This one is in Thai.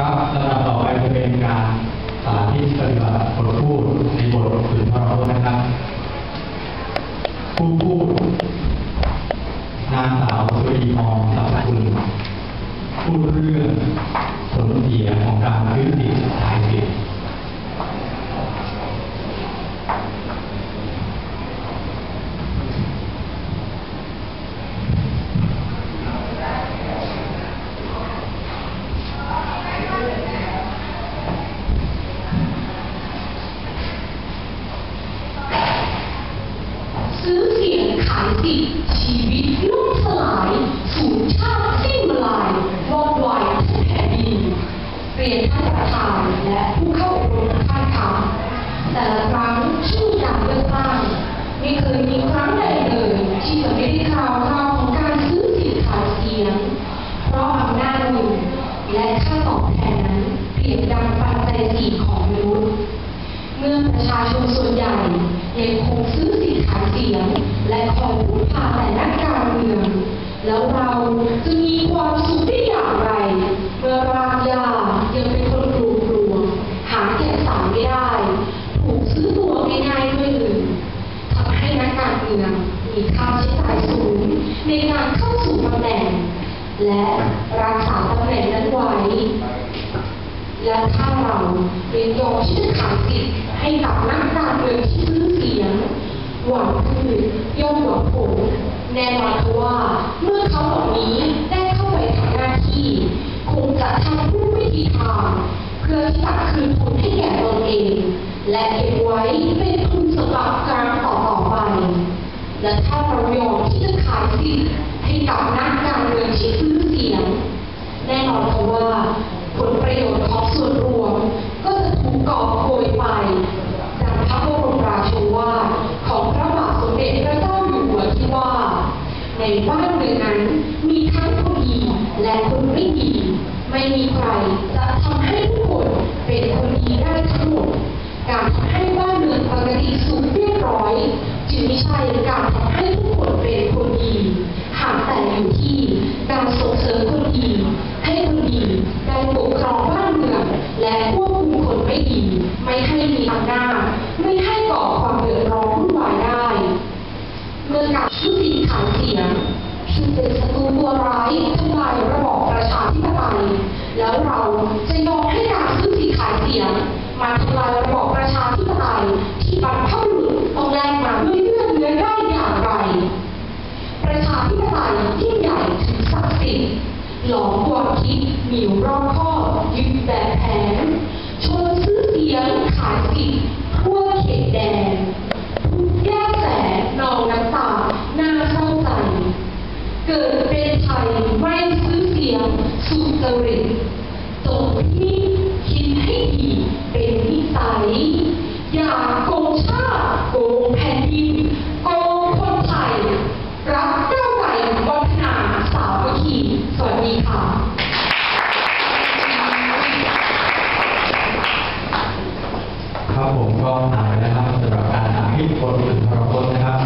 ครับลำดับต่อไปจะเป็นการสาธิตปฏิบัติบทพูดในบทสุนทรพจน์นะครับผู้พูดนางสาวสุรีพรสัพพคุณพูดเรื่องผลเสียของการซื้อสิทธิ์ขายสิทธิ์ซื้อเสียงขายสิทธิ์ชีวิตล่มสลายสูญชาติสิ้นมาลายวอดวายทั้งแผ่นดินเรียนท่านประธานและผู้เข้าอบรมท่านค่ะแต่ละครั้งที่มีการเลือกตั้งไม่เคยมีครั้งใดเลยที่จะไม่ได้ข่าวของการซื้อสิทธิ์ขายเสียงเพราะอำนาจเงินและค่าตอบแทนนั้นเปรียบดังปัจจัยสี่ของมนุษย์เมื่อประชาชนส่วนใหญ่ยังคงซื้อสิทธิ์ขายเสียงและคอยพึ่งพาแต่นักการเมืองแล้วเราจะมีความสุขได้อย่างไรเมื่อรากหญ้ายังเป็นคนกลัวหาแก่นสารไม่ได้ถูกซื้อตัวง่ายๆด้วยเงินทำให้นักการเมืองมีค่าใช้จ่ายสูงในการเข้าสู่ตำแหน่งและรักษาตำแหน่งนั้นไว้และถ้าเราเป็นยอมที่จะขายสิทธิ์ให้กับนักการเมืองที่ซื้อเสียงหวังผลย่อมหวังผลแน่นอนว่าเมื่อเขาเหล่านี้ได้เข้าไปทำหน้าที่คงจะทำทุกวิธีทางเพื่อที่จะคืนทุนให้แก่ตนเองและเก็บไว้เป็นทุนสำหรับการต่อไปและถ้าเรายอมที่จะขายสิทธิ์ให้กับนักการเมืองที่ซื้อเสียงแน่นอนว่าผลประโยชน์ของส่วนรวมก็จะถูกกอบโกยไปดังพระบรมราโชวาทของพระบาทสมเด็จพระเจ้าอยู่หัวที่ว่าในบ้านเมืองนั้นมีทั้งคนดีและคนไม่ดีไม่มีใครจะทำให้ทุกคนเป็นคนดีได้ทั้งหมดการทำให้บ้านเมืองปกติสุขเรียบร้อยจึงไม่ใช่การทำให้ทุกคนเป็นคนดีหากแต่อยู่ที่การส่งเสริมคนดีให้คนดีได้ปกครองบ้านเมืองและควบคุมคนไม่ดีไม่ให้มีอำนาจไม่ให้ก่อความเดือดร้อนวุ่นวายได้เมื่อการซื้อสิทธิ์ขายเสียงซึ่งเป็นศัตรูตัวร้ายทำลายระบอบประชาธิปไตยแล้วเราจะยอมให้การซื้อสิทธิ์ขายเสียงมาทำลายระบอบประชาธิปไตยที่บรรพบุรุษต้องแลกมาด้วยเลือดเนื้อได้อย่างไรประชาธิปไตยยิ่งใหญ่ถึงศักดิ์สิทธิ์หลอมความคิดเหนียวรอบคอบยึดแบบแผนชวนซื้อเสียงขายสิทธิ์ทั่วเขตแดนทุกแยกแสนนองน้ำตาหน้าเศร้าใจเกิดเป็นไทยไม่ซื้อเสียงสุจริตจงที่คิดให้ดีเป็นนิสัยอย่าโกงชาติโกงแผ่นดินโกงคนไทยรักก้าวไกลวัฒนาสามัคคีสวัสดีค่ะครับผมก็ผ่านไปแล้วครับสำหรับการสาธิตบทสุนทรพจน์นะครับ